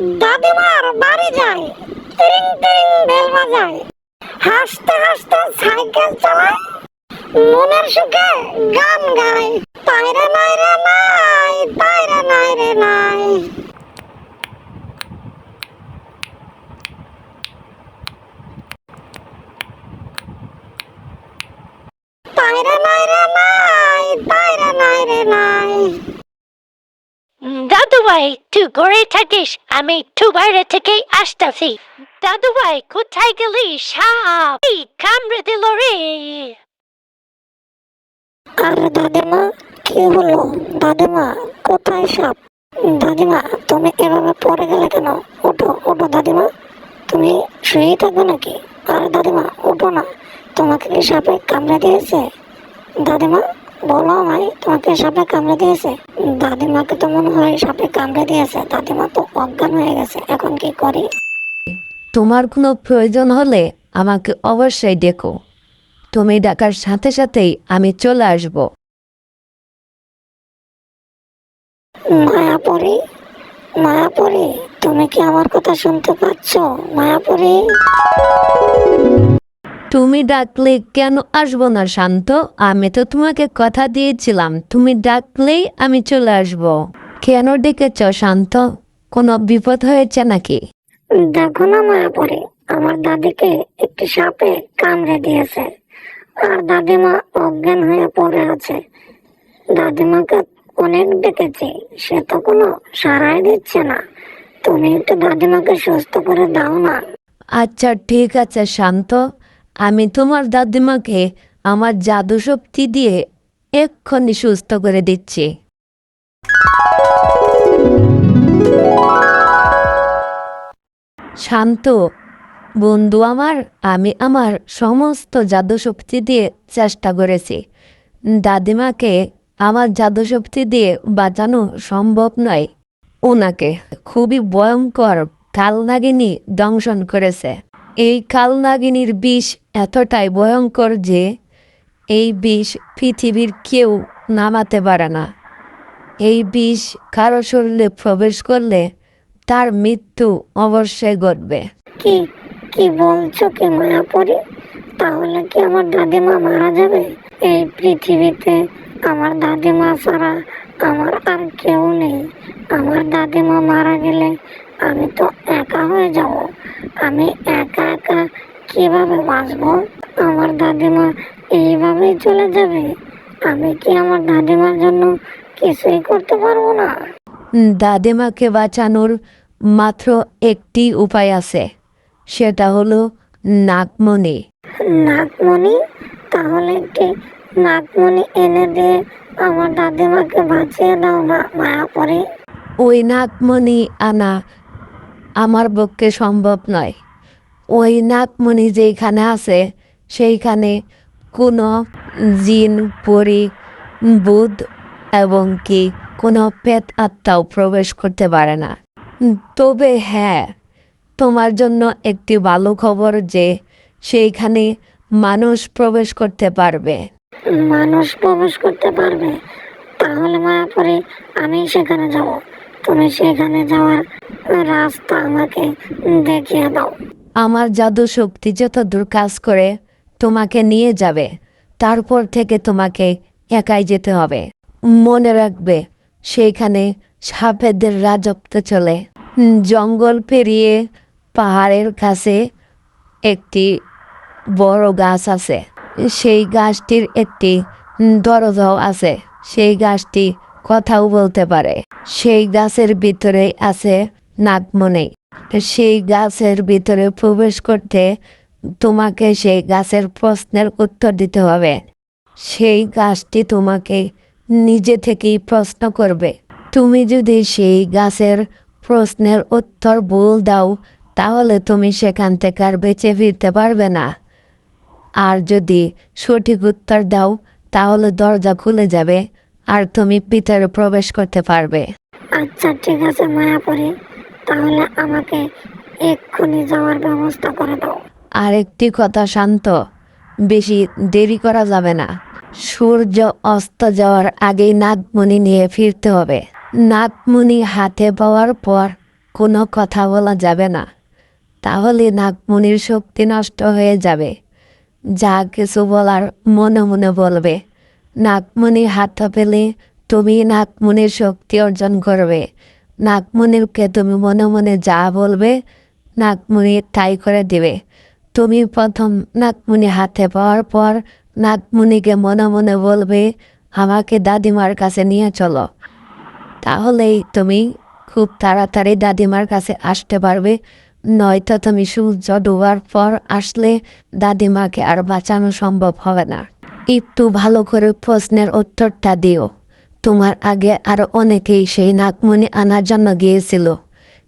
দাদিমার বাড়ি যায়, তিরিং তিরিং বেল বাজায়, হাসতে হাসতে সাইকেল চালায়, মনের সুখে গান গায়, পায়রা নাই রে নাই, পায়রা নাই রে নাই। পায়রা নাই রে নাই, পায়রা নাই রে নাই। দাদু ভাই, তুই ঘরে থাকিস, আমি একটু বাইরে থেকে আসতেছি। দাদু ভাই, কোথায় গেলি? সাপ কামড়ে দিল রে। আরে দাদিমা, কি হলো? দাদিমা, কোথায় সাপ? দাদিমা, তুমি এভাবে পড়ে গেলে কেন? ওঠো ওঠো দাদিমা, তুমি শুয়েই থাকবে নাকি? আরে দাদিমা, ওঠো না, তোমাকে কি সাপে কামড়ে দিয়েছে? দাদিমা, বলো আমায়, তোমাকে সাপে কামড়ে দিয়েছে? দাদিমাকে তো মনে হয় সাপে কামড়ে দিয়েছে, দাদিমা তো অজ্ঞান হয়ে গেছে, এখন কি করি? তোমার কোনো প্রয়োজন হলে আমাকে অবশ্যই ডেকো। তুমি ডাকার সাথে সাথেই আমি চলে আসব। মায়াপুরী, মায়াপুরী, তুমি কি আমার কথা শুনতে পাচ্ছ? মায়াপুরী, তুমি ডাকলে কেন আসবো না শান্ত? আমি তো তোমাকে কথা দিয়েছিলাম, তুমি ডাকলেই আমি চলে আসব। কেন ডেকেছ শান্ত? কোনো বিপদ হয়েছে নাকি? দেখো না মায়াপুরী, আমার দাদিকে একটি সাপে কামড়ে দিয়েছে, আর দাদিমা অজ্ঞান হয়ে পড়ে আছে। দাদিমাকে অনেক ডেকেছি, সে তো কোনো সাড়াই দিচ্ছে না। তুমি একটু দাদিমাকে সুস্থ করে দাও না। আচ্ছা ঠিক আছে শান্ত, আমি তোমার দাদিমাকে আমার জাদু শক্তি দিয়ে এক্ষুনি সুস্থ করে দিচ্ছি। শান্ত বন্ধু আমার, আমি আমার সমস্ত জাদু শক্তি দিয়ে চেষ্টা করেছি। দাদিমাকে আমার জাদু শক্তি দিয়ে বাঁচানো সম্ভব নয়। ওনাকে খুবই ভয়ঙ্কর কালনাগিনী দংশন করেছে। এই কালনাগিনীর বিষ এতটাই ভয়ঙ্কর যে এই বিষ পৃথিবীর কেউ নামাতে পারে না। এই বিষ কারো শরীরে প্রবেশ করলে তার মৃত্যু অবশ্যই ঘটবে। কি কি বলছো কি মায়াপুরী? তাহলে কি আমার দাদিমা মারা যাবে? এই পৃথিবীতে আমার দাদিমা ছাড়া আমার আর কেউ নেই। আমার দাদিমা মারা গেলে আমি তো একা হয়ে যাব। আমি একা একা কিভাবে বাঁচবো? আমার দাদিমা এইভাবেই চলে যাবে। আমি কি আমার দাদিমার জন্য কিছুই করতে পারবো না? দাদিমাকে বাঁচানোর মাত্র একটি উপায় আছে, সেটা হলো নাগমণি। নাগমণি? তাহলে একটি নাগমণি এনে দিয়ে আমার দাদিমাকে বাঁচিয়ে দাও না মায়াপুরী। ওই নাগমণি আনা আমার পক্ষে সম্ভব নয়। ওই নাগমণি যেখানে আছে সেইখানে কোনো জিন, পরি, ভূত এবং কি কোনো প্রেত আত্মাও প্রবেশ করতে পারে না। তবে হ্যাঁ, তোমার জন্য একটি ভালো খবর যে সেইখানে মানুষ প্রবেশ করতে পারবে। মানুষ প্রবেশ করতে পারবে? তাহলে মায়াপুরী, আমি সেখানে যাব। তুমি সেখানে যাওয়ার রাস্তা আমাকে দেখিয়ে দাও। আমার জাদু শক্তি যতদূর কাজ করে তোমাকে নিয়ে যাবে, তারপর থেকে তোমাকে একাই যেতে হবে। মনে রাখবে, সেইখানে সাপেদের রাজত্ব চলে। জঙ্গল পেরিয়ে পাহাড়ের কাছে একটি বড় গাছ আছে। সেই গাছটির একটি দরজাও আছে। সেই গাছটি কথাও বলতে পারে। সেই গাছের ভিতরে আছে নাগমণি। সেই গাছের ভিতরে প্রবেশ করতে তোমাকে সেই গাছের প্রশ্নের উত্তর দিতে হবে। সেই গাছটি তোমাকে নিজে থেকেই প্রশ্ন করবে। তুমি যদি সেই গাছের প্রশ্নের উত্তর ভুল দাও, তাহলে তুমি সেখান থেকে আর বেঁচে ফিরতে পারবে না। আর যদি সঠিক উত্তর দাও, তাহলে দরজা খুলে যাবে আর তুমি ভিতরে প্রবেশ করতে পারবে। আচ্ছা ঠিক আছে মায়াপুরী, তাহলে আমাকে এক্ষুনি যাওয়ার ব্যবস্থা করে দাও। আরেকটি কথা শান্ত, বেশি দেরি করা যাবে না। সূর্য অস্ত যাওয়ার আগেই নাগমণি নিয়ে ফিরতে হবে। নাগমণি হাতে পাওয়ার পর কোনো কথা বলা যাবে না, তাহলে নাগমণির শক্তি নষ্ট হয়ে যাবে। যা কিছু বলার মনে মনে বলবে। নাগমণি হাতে পেলে তুমি নাগমণির শক্তি অর্জন করবে। নাগমণিকে তুমি মনে মনে যা বলবে নাগমণি তাই করে দিবে। তুমি প্রথম নাগমণি হাতে পাওয়ার পর নাগমণিকে মনে মনে বলবে, আমাকে দাদিমার কাছে নিয়ে চলো। তাহলেই তুমি খুব তাড়াতাড়ি দাদিমার কাছে আসতে পারবে। নয়তো তুমি সূর্য ডোবার পর আসলে দাদিমাকে আর বাঁচানো সম্ভব হবে না। একটু ভালো করে প্রশ্নের উত্তরটা দিও। তোমার আগে আরো অনেকেই সেই নাগমণি আনার জন্য গিয়েছিল,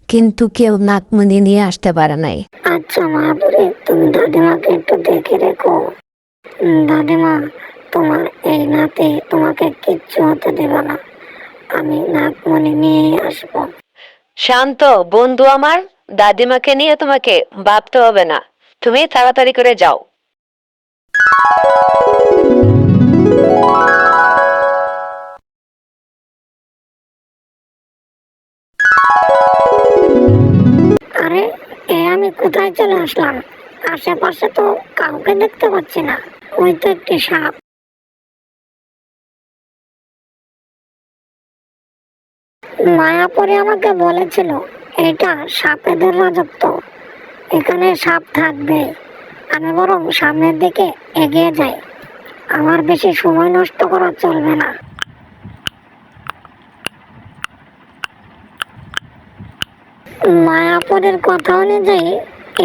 কিন্তু কেউ নাগমণি নিয়ে আসতে পারে নাই। আচ্ছা মায়াপুরী, তুমি দাদিমাকে একটু দেখে রেখো। দাদিমা, তোমার এই নাতি তোমাকে কিচ্ছু হতে দেবে না। আমি নাগমণি নিয়ে আসবো। শান্ত বন্ধু আমার, দাদিমাকে নিয়ে তোমাকে ভাবতে হবে না, তুমি তাড়াতাড়ি করে যাও। আরে, আমি কোথায় চলে আসলাম? আশেপাশে তো কাউকে দেখতে পাচ্ছি না। ওই তো একটি সাপ। মায়াপুরী আমাকে বলেছিল এটা সাপেদের রাজত্ব, এখানে সাপ থাকবে। আমি বরং সামনের দিকে এগিয়ে যাই, আমার বেশি সময় নষ্ট করা চলবে না। মায়াপুরের কথা অনুযায়ী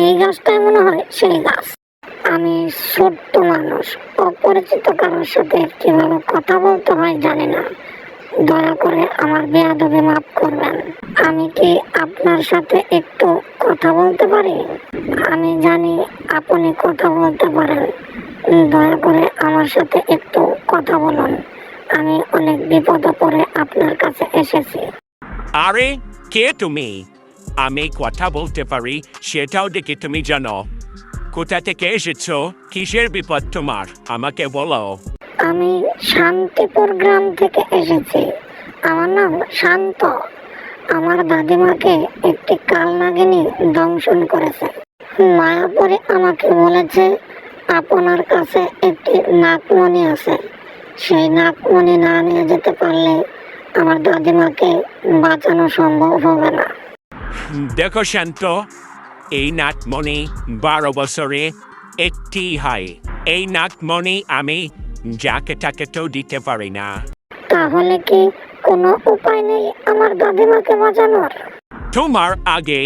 এই গাছটাই মনে হয় সেই গাছ। আমি ছোট্ট মানুষ, অপরিচিত কারোর সাথে কিভাবে কথা বলতে হয় জানি না। দয়া করে আমার বেয়াদবি মাফ করবেন। আমি কি আপনার সাথে একটু কথা বলতে পারি? আমি জানি আপনি কথা বলতে পারেন। দয়া করে আমার সাথে একটু কথা বলুন। আমি অনেক বিপদে পড়ে আপনার কাছে এসেছি। আরে কে তুমি? আমি কথা বলতে পারি সেটাও দেখে তুমি জানো। কোথা থেকে এসেছো? কিসের বিপদ তোমার? আমাকে বলো। আমি শান্তিপুর গ্রাম থেকে এসেছি। আমার নাম শান্ত। আমার দাদিমাকে একটি কালনাগিনী দংশন করেছে। মায়াপুরী আমাকে বলেছে আপনার কাছে একটি নাগমণি আছে। সেই নাগমণি না নিয়ে যেতে পারলে আমার দাদিমাকে বাঁচানো সম্ভব হবে না। দেখো শান্ত, এই নাগমণি 12 বছরে একটি হয়। এই নাগমণি আমি যাকে তাকে তো দিতে পারি না। তাহলে কি কোনো উপায় নেই আমার দাদিমাকে বাঁচানোর? তোমার আগে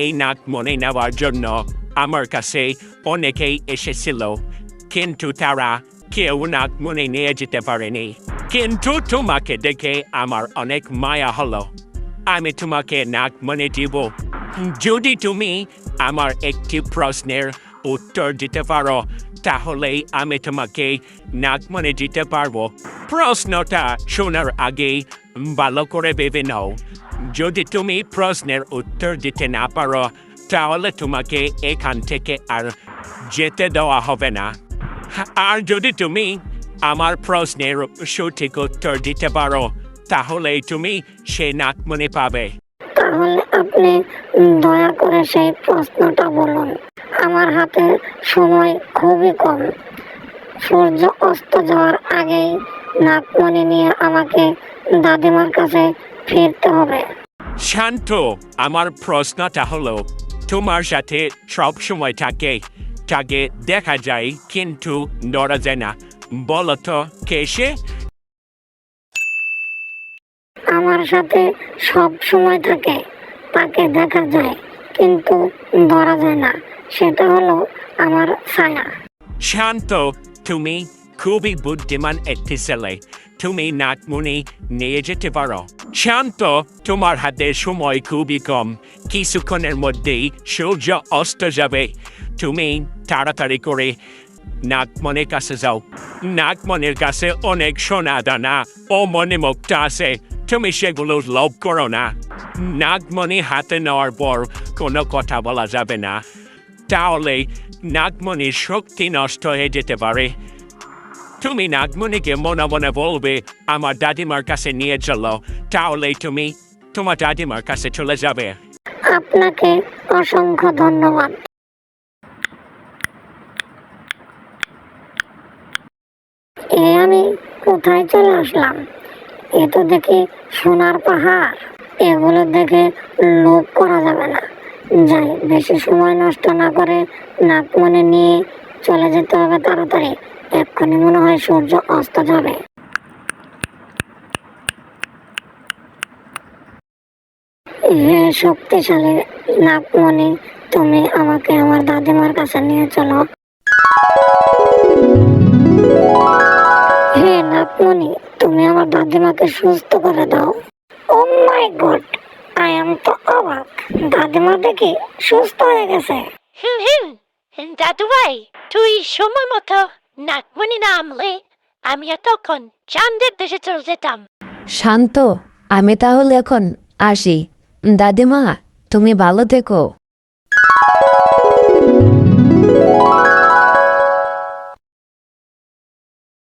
এই নাগমণি নেওয়ার জন্য আমার কাছে অনেকেই এসেছিল, কিন্তু তারা কেউ নাগমণি নিয়ে যেতে পারেনি। কিন্তু তোমাকে দেখে আমার অনেক মায়া হলো। আমি তোমাকে নাগমণি দিব যদি তুমি আমার একটি প্রশ্নের উত্তর দিতে পারো। তাহলেই আমি তোমাকে নাগমণি দিতে পারবো। প্রশ্নটা শোনার আগেই ভালো করে ভেবে নাও। যদি তুমি প্রশ্নের উত্তর দিতে না পারো তাহলে তোমাকে এখান থেকে আর যেতে দেওয়া হবে না। আর যদি তুমি আমার প্রশ্নের সঠিক উত্তর দিতে পারো তাহলে তুমি সেই নাগমণি পাবে। তাহলে আপনি দয়া করে সেই প্রশ্নটা বলুন। আমার হাতে সময় খুবই কম। সূর্য অস্ত যাওয়ার আগেই নাগমণি নিয়ে আমাকে দাদিমার কাছে ফিরতে হবে। শান্ত, আমার প্রশ্নটা হলো তোমার সাথে সব সময় থাকে তাকে দেখা যায় কিন্তু নড়া যায় না। বলো তো কে সে? আমার সাথে সব সময় থাকে, তাকে দেখা যায় কিন্তু ধরা যায় না। সেটা হলো আমার ছায়া। শান্ত, তুমি খুবই বুদ্ধিমান একটি ছেলে। তুমি নাগমণি নিয়ে যেতে পারো। শান্ত, তোমার হাতে সময় খুবই কম। কিছুক্ষণের মধ্যেই সূর্য অস্ত যাবে। তুমি তাড়াতাড়ি করে নাগমণির কাছে যাও। নাগমণির কাছে অনেক সোনা দানা ও মণিমুক্তা আছে। তুমি সেগুলো লোভ করো না। নাগমণি হাতে নেওয়ার পর কোনো কথা বলা যাবে না, তাহলে নাগমণির শক্তি নষ্ট হয়ে যেতে পারে। তুমি নাগমণিকে মনে মনে বলবে আমার দাদিমার কাছে নিয়ে চলো, তাহলে তুমি তোমার দাদিমার কাছে চলে যাবে। আপনাকে অসংখ্য ধন্যবাদ। আমি কোথায় চলে আসলাম? এ তো দেখি সোনার পাহাড়। এগুলো দেখে লোভ করা যাবে না। যাই, বেশি সময় নষ্ট না করে নাগমণি নিয়ে চলে যেতে হবে তাড়াতাড়ি। এক্ষুনি মনে হয় সূর্য অস্ত যাবে। হে শক্তিশালী নাগমণি, তুমি আমাকে আমার দাদিমার কাছে নিয়ে চলো। হে নাগমণি, তুমি আমার দাদিমাকে সুস্থ করে দাও। ও মাই গড, আই এম তো অবাক। দাদিমা দেখি সুস্থ হয়ে গেছে। দাদু ভাই, তুই সময় মতো নাগমণি না আনলে আমি এতক্ষণ চাঁদের দেশে চলে যেতাম। শান্ত, আমি তাহলে এখন আসি। দাদিমা, তুমি ভালো থেকো।